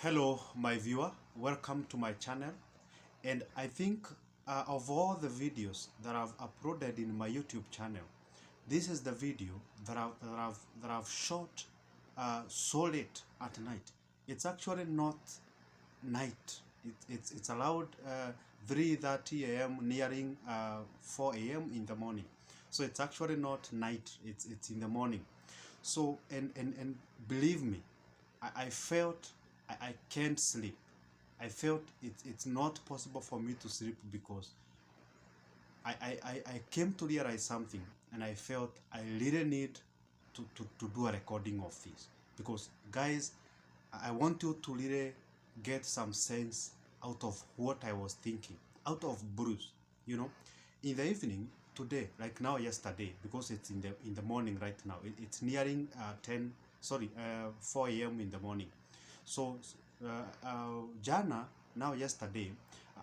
Hello, my viewer. Welcome to my channel. And I think of all the videos that I've uploaded in my YouTube channel, this is the video that I've shot so late at night. It's actually not night. It's allowed 3:30 a.m. nearing 4 a.m. in the morning. So it's actually not night. It's in the morning. So and believe me, I felt I can't sleep. I felt it's not possible for me to sleep because I came to realize something, and I felt I really need to do a recording of this because guys, I want you to really get some sense out of what I was thinking, out of Bruce, you know. In the evening today, like now yesterday, because it's in the morning right now, it's nearing 4 a.m. in the morning. So Jana, now yesterday,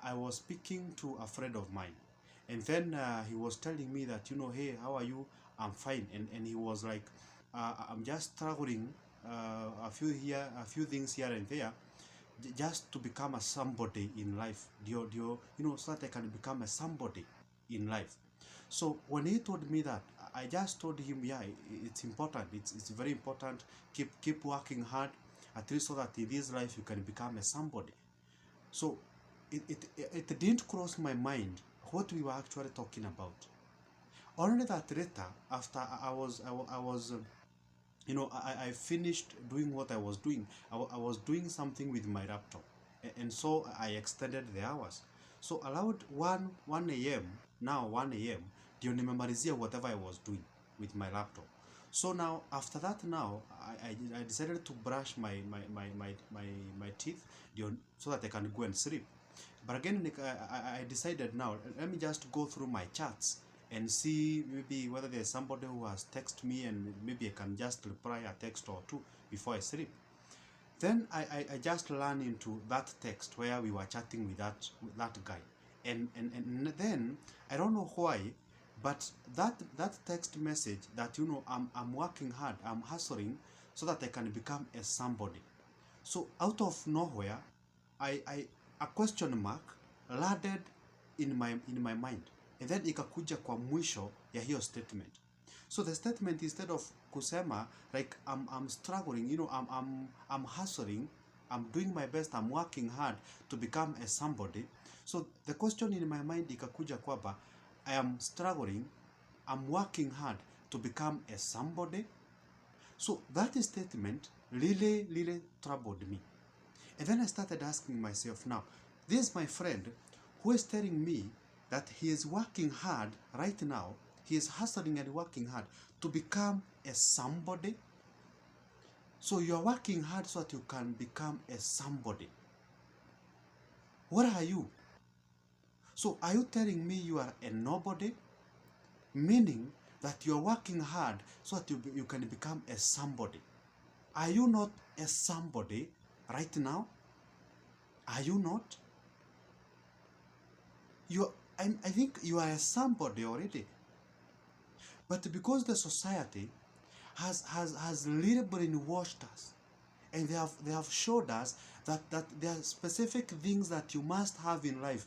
I was speaking to a friend of mine, and then he was telling me that, hey, how are you? I'm fine. And he was like, I'm just struggling a few things here and there, just to become a somebody in life. So that I can become a somebody in life. So when he told me that, I just told him, yeah, it's important. It's very important. Keep working hard, at least so that in this life you can become a somebody. So it didn't cross my mind what we were actually talking about. Only that later, after I finished doing what I was doing. I was doing something with my laptop, and so I extended the hours. So allowed 1 a.m. Now 1 a.m. ndio nimemalizia whatever I was doing with my laptop. So now after that, now I decided to brush my teeth so that I can go and sleep. But again, I decided now, let me just go through my chats and see maybe whether there's somebody who has texted me, and maybe I can just reply a text or two before I sleep. Then I just ran into that text where we were chatting with that guy. And then I don't know why, but that text message that, I'm working hard, I'm hustling so that I can become a somebody. So out of nowhere, I a question mark landed in my mind, and then ikakuja kwa mwisho ya hiyo statement. So the statement, instead of kusema like I'm struggling, I'm hustling, I'm doing my best, I'm working hard to become a somebody. So the question in my mind ikakuja kwamba I am struggling, I'm working hard to become a somebody. So that statement really troubled me. And then I started asking myself, now, this is my friend who is telling me that he is working hard right now, he is hustling and working hard to become a somebody. So you are working hard so that you can become a somebody. What are you? So are you telling me you are a nobody? Meaning that you are working hard so that you can become a somebody. Are you not a somebody right now? Are you not? I think you are a somebody already. But because the society has little brainwashed us, and they have showed us that there are specific things that you must have in life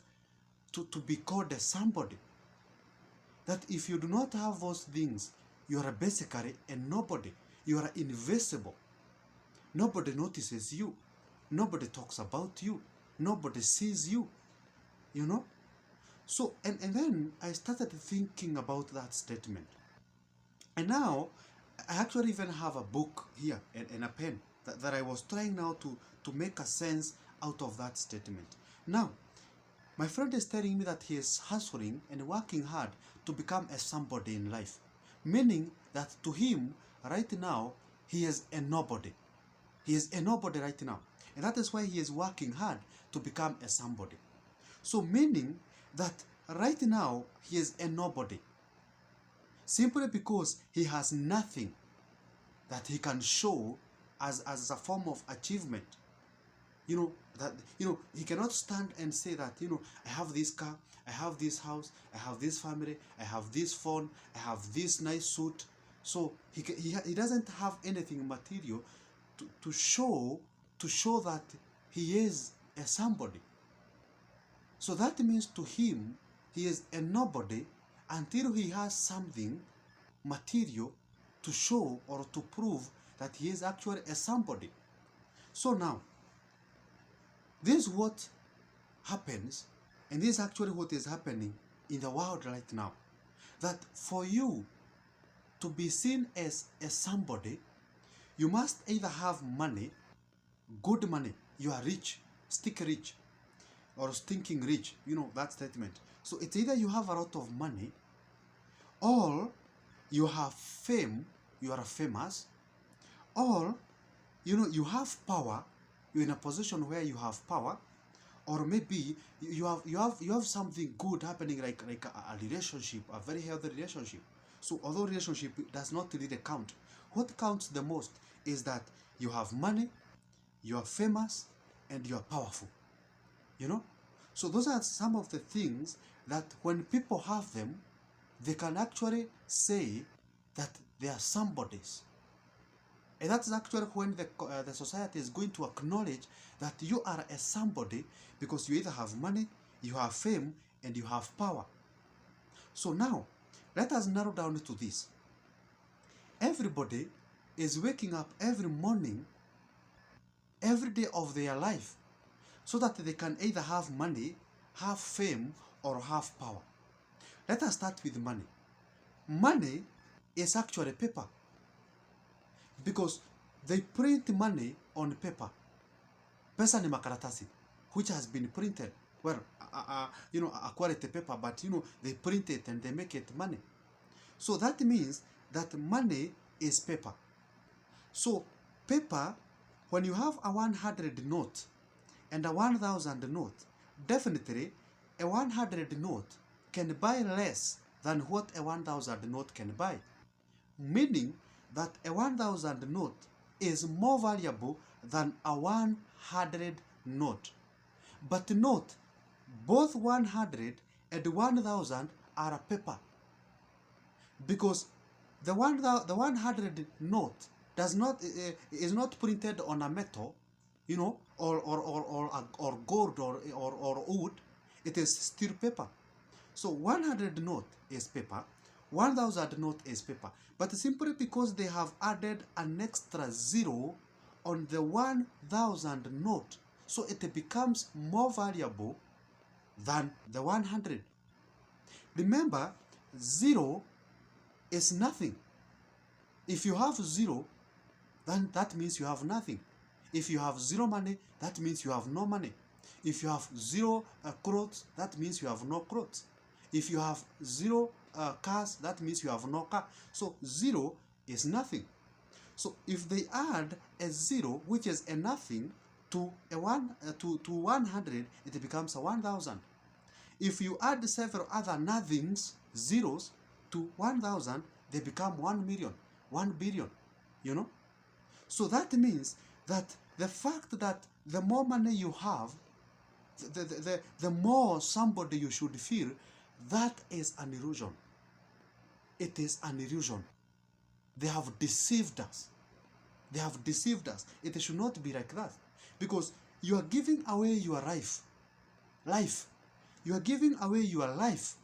to be called a somebody. That if you do not have those things, you are basically a nobody. You are invisible. Nobody notices you. Nobody talks about you. Nobody sees you. So, and then I started thinking about that statement. And now, I actually even have a book here and a pen that I was trying now to make a sense out of that statement. Now, my friend is telling me that he is hustling and working hard to become a somebody in life. Meaning that to him, right now, he is a nobody. He is a nobody right now. And that is why he is working hard to become a somebody. So meaning that right now, he is a nobody. Simply because he has nothing that he can show as a form of achievement. He cannot stand and say that, I have this car, I have this house, I have this family, I have this phone, I have this nice suit. So he doesn't have anything material to show that he is a somebody. So that means to him, he is a nobody until he has something material to show or to prove that he is actually a somebody. So now, this is what happens, and this is actually what is happening in the world right now. That for you to be seen as a somebody, you must either have money, good money, you are rich, stick rich, or stinking rich, you know that statement. So it's either you have a lot of money, or you have fame, you are famous, or you have power, you're in a position where you have power, or maybe you have something good happening, like a relationship, a very healthy relationship. So although relationship does not really count, what counts the most is that you have money, you are famous, and you are powerful. So those are some of the things that when people have them, they can actually say that they are somebodies. And that's actually when the society is going to acknowledge that you are a somebody, because you either have money, you have fame, and you have power. So now, let us narrow down to this. Everybody is waking up every morning, every day of their life, so that they can either have money, have fame, or have power. Let us start with money. Money is actually paper, because they print money on paper. Pesa ni makaratasi, which has been printed. Well, a quality paper, but they print it and they make it money. So that means that money is paper. So paper, when you have a 100 note and a 1,000 note, definitely a 100 note can buy less than what a 1,000 note can buy. Meaning that a 1,000 note is more valuable than a 100 note. But note, both 100 and 1,000 are a paper, because the 100 note is not printed on a metal, or gold or wood. It is still paper. So 100 note is paper, 1,000 note is paper, but simply because they have added an extra zero on the 1,000 note, so it becomes more valuable than the 100. Remember, zero is nothing. If you have zero, then that means you have nothing. If you have zero money, that means you have no money. If you have zero clothes, that means you have no clothes. If you have zero cars, that means you have no car. So zero is nothing. So if they add a zero, which is a nothing, to 100, it becomes a 1,000. If you add several other nothings, zeros, to 1,000, they become 1 million, 1 billion, So that means that the fact that the more money you have, the more somebody you should feel, that is an illusion. It is an illusion. They have deceived us. They have deceived us. It should not be like that. Because you are giving away your life. You are giving away your life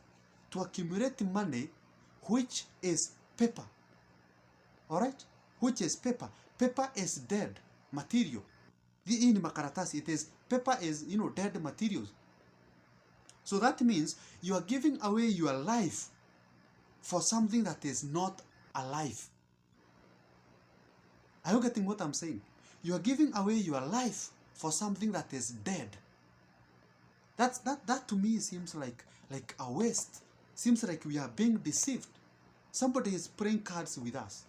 to accumulate money, which is paper. Alright? Which is paper. Paper is dead material. In makaratasi, it is, paper is, dead materials. So that means you are giving away your life for something that is not alive. Are you getting what I'm saying? You are giving away your life for something that is dead. That to me seems like a waste. Seems like we are being deceived. Somebody is playing cards with us.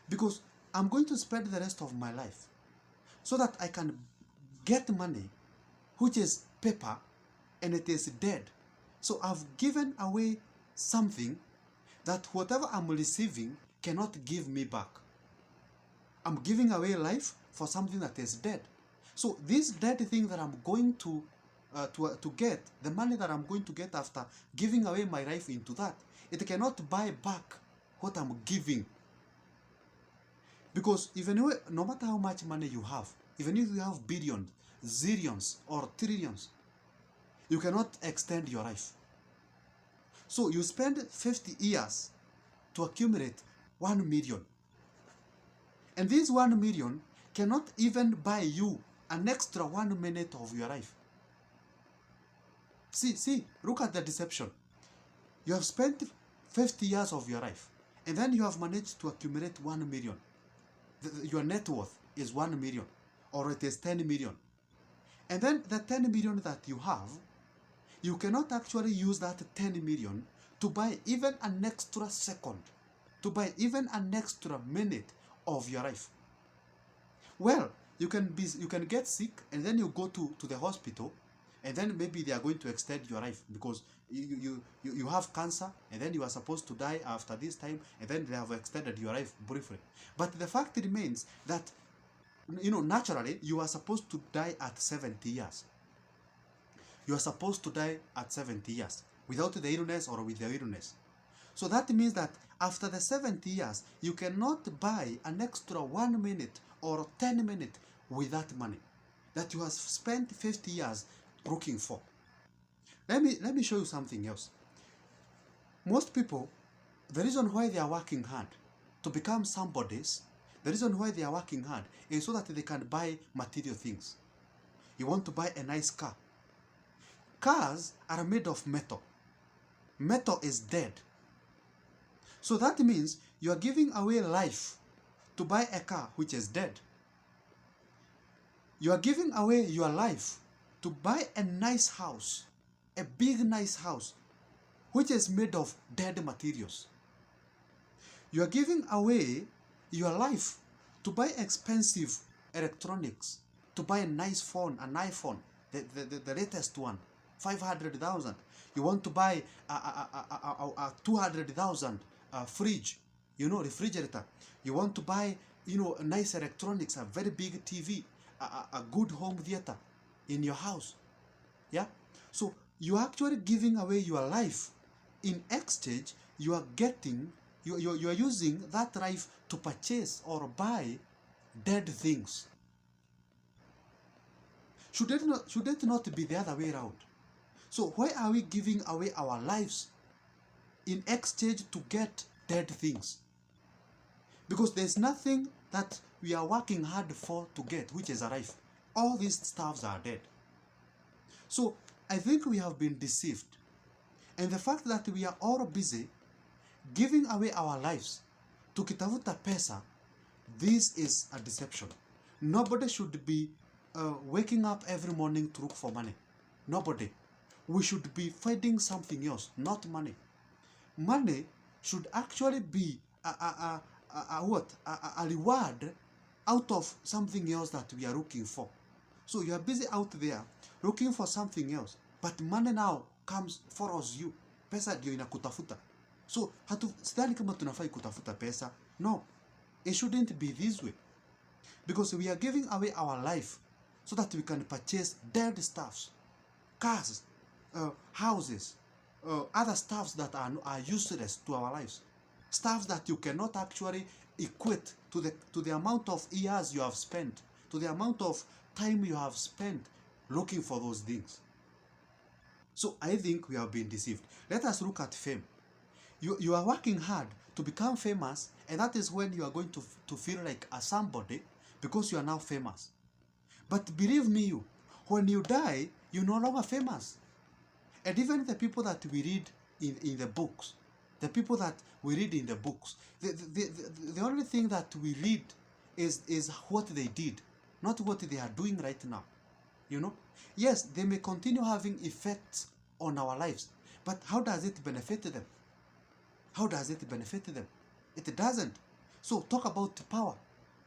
Because I'm going to spend the rest of my life so that I can get money, which is paper, and it is dead. So I've given away something that whatever I'm receiving cannot give me back. I'm giving away life for something that is dead. So this dead thing that I'm going to get, the money that I'm going to get after giving away my life into that, it cannot buy back what I'm giving. Because no matter how much money you have, even if you have billions, zillions or trillions, you cannot extend your life. So you spend 50 years to accumulate 1 million. And this 1 million cannot even buy you an extra 1 minute of your life. See, look at the deception. You have spent 50 years of your life, and then you have managed to accumulate 1 million. Your net worth is 1 million, or it is 10 million. And then the 10 million that you have, you cannot actually use that 10 million to buy even an extra second, to buy even an extra minute of your life. Well, you can get sick, and then you go to the hospital, and then maybe they are going to extend your life because you have cancer, and then you are supposed to die after this time, and then they have extended your life briefly. But the fact remains that, naturally, you are supposed to die at 70 years. You are supposed to die at 70 years without the illness or with the illness. So that means that after the 70 years, you cannot buy an extra 1 minute or 10 minutes with that money that you have spent 50 years looking for. Let me show you something else. Most people, the reason why they are working hard to become somebody's, the reason why they are working hard is so that they can buy material things. You want to buy a nice car. Cars are made of metal. Metal is dead. So that means you are giving away life to buy a car which is dead. You are giving away your life to buy a nice house, a big nice house, which is made of dead materials. You are giving away your life to buy expensive electronics, to buy a nice phone, an iPhone, the latest one, 500,000. You want to buy a 200,000 fridge, refrigerator. You want to buy, nice electronics, a very big TV, a good home theater in your house. Yeah? So you are actually giving away your life. In exchange, you are using that life to purchase or buy dead things. Should it not be the other way around? So why are we giving away our lives in exchange to get dead things? Because there's nothing that we are working hard for to get, which is a life. All these stuffs are dead. So I think we have been deceived. And the fact that we are all busy giving away our lives to kitafuta pesa, this is a deception. Nobody should be waking up every morning to look for money. Nobody. We should be finding something else, not money. Money should actually be a reward out of something else that we are looking for. So you are busy out there looking for something else, but money now follows you. Pesa ndio inakutafuta. So sidhani kama tunafai kutafuta pesa. No, it shouldn't be this way, because we are giving away our life so that we can purchase dead stuffs, cars, houses, other stuffs that are useless to our lives, stuffs that you cannot actually equate to the amount of years you have spent, to the amount of time you have spent looking for those things. So I think we have been deceived. Let us look at fame. You are working hard to become famous, and that is when you are going to feel like a somebody because you are now famous. But believe me, when you die, you're no longer famous. And even the people that we read in the books, the only thing that we read is what they did, not what they are doing right now. Yes, they may continue having effects on our lives, but how does it benefit them? How does it benefit them? It doesn't. So talk about power.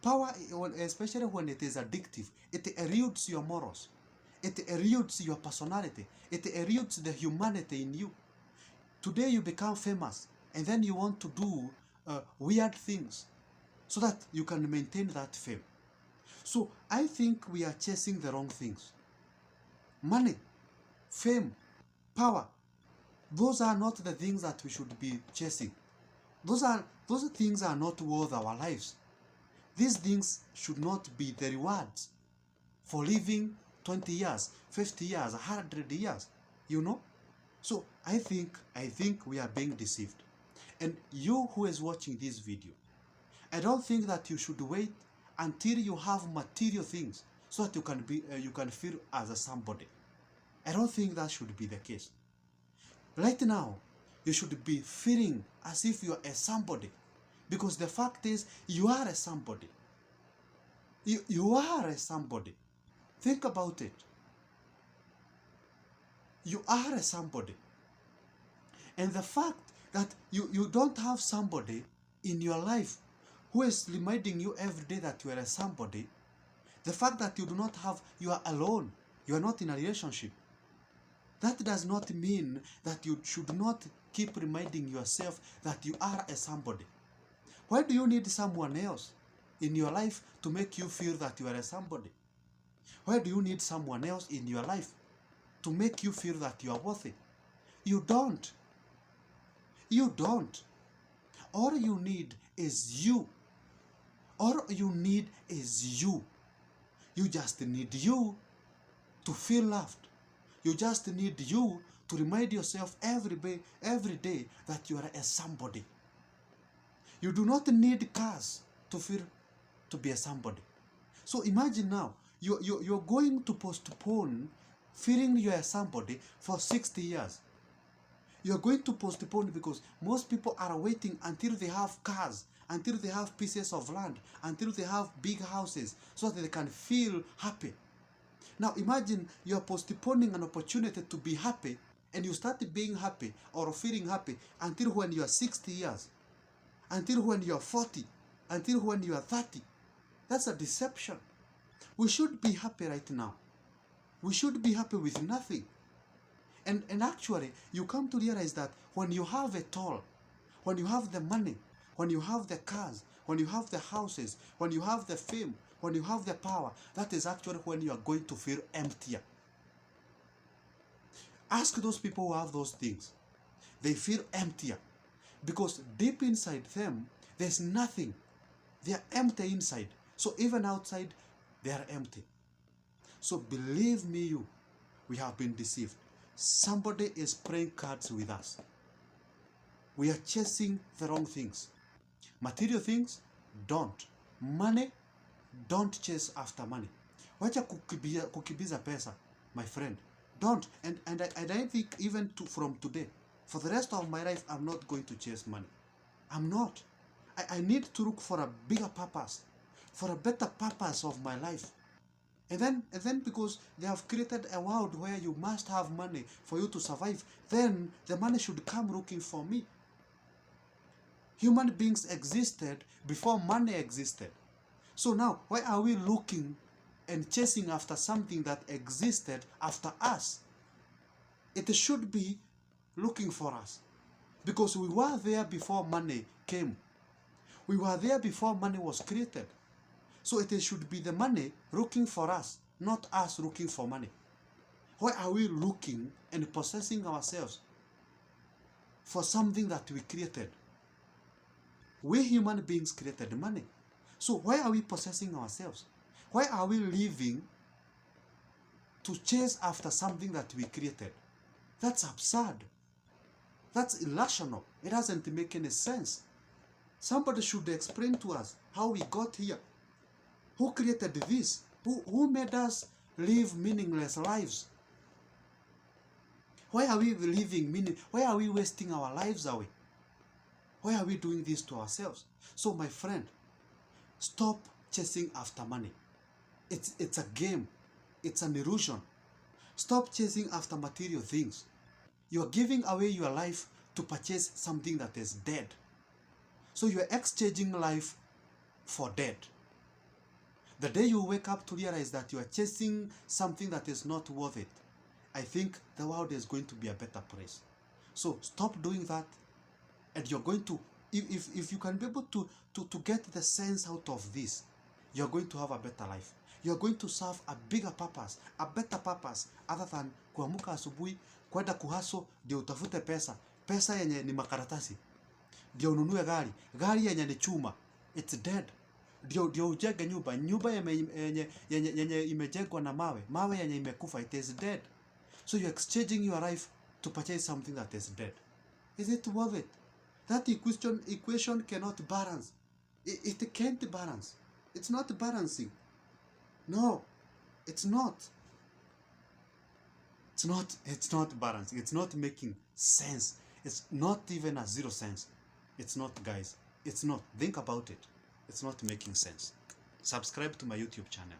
Power, especially when it is addictive, it erodes your morals. It erodes your personality. It erodes the humanity in you. Today you become famous, and then you want to do weird things so that you can maintain that fame. So I think we are chasing the wrong things. Money, fame, power, those are not the things that we should be chasing. Those things are not worth our lives. These things should not be the rewards for living 20 years, 50 years, 100 years, you know? So I think we are being deceived. And you who is watching this video, I don't think that you should wait until you have material things so that you can feel as a somebody. I don't think that should be the case. Right now, you should be feeling as if you are a somebody, because the fact is you are a somebody. You are a somebody. Think about it. You are a somebody. And the fact that you don't have somebody in your life who is reminding you every day that you are a somebody, the fact that you are alone, you are not in a relationship, that does not mean that you should not keep reminding yourself that you are a somebody. Why do you need someone else in your life to make you feel that you are a somebody? Why do you need someone else in your life to make you feel that you are worthy? You don't. You don't. All you need is you. All you need is you. You just need you to feel loved. You just need you to remind yourself every day that you are a somebody. You do not need cars to be a somebody. So imagine now, you're going to postpone feeling you are somebody for 60 years. You're going to postpone because most people are waiting until they have cars, until they have pieces of land, until they have big houses, so that they can feel happy. Now imagine you're postponing an opportunity to be happy, and you start being happy or feeling happy until when you are 60 years, until when you are 40, until when you are 30. That's a deception. We should be happy right now. We should be happy with nothing. And actually, you come to realize that when you have it all, when you have the money, when you have the cars, when you have the houses, when you have the fame, when you have the power, that is actually when you are going to feel emptier. Ask those people who have those things. They feel emptier because deep inside them, there's nothing. They are empty inside. So even outside, they are empty. So believe me, we have been deceived. Somebody is playing cards with us. We are chasing the wrong things. Material things, don't. Money, don't chase after money. Wacha kukibiza pesa, my friend. Don't. And I think even from today, for the rest of my life, I'm not going to chase money. I'm not. I need to look for a bigger purpose, for a better purpose of my life. And then because they have created a world where you must have money for you to survive, then the money should come looking for me. Human beings existed before money existed. So now, why are we looking and chasing after something that existed after us? It should be looking for us. Because we were there before money came. We were there before money was created. So it should be the money looking for us, not us looking for money. Why are we looking and possessing ourselves for something that we created? We human beings created money. So why are we possessing ourselves? Why are we living to chase after something that we created? That's absurd. That's irrational. It doesn't make any sense. Somebody should explain to us how we got here. Who created this? Who made us live meaningless lives? Why are we why are we wasting our lives away? Why are we doing this to ourselves? So my friend, stop chasing after money. It's a game. It's an illusion. Stop chasing after material things. You are giving away your life to purchase something that is dead. So you are exchanging life for dead. The day you wake up to realize that you are chasing something that is not worth it, I think the world is going to be a better place. So stop doing that, and you're going to, if you can be able to get the sense out of this, you're going to have a better life. You're going to serve a bigger purpose, a better purpose, other than kuamuka asubuhi, kwenda kuhaso, ndio utafute pesa. Pesa yenye ni makaratasi, ndio ununue gari yenye ni chuma. It's dead. ndio ujenge nyumba yenye imejengwa na mawe yenye imekufa, it is dead. So you're exchanging your life to purchase something that is dead. Is it worth it? That equation cannot balance. It can't balance. It's not balancing. No, it's not. It's not balancing. It's not making sense. It's not even a zero sense. It's not, guys. It's not. Think about it. It's not making sense. Subscribe to my YouTube channel.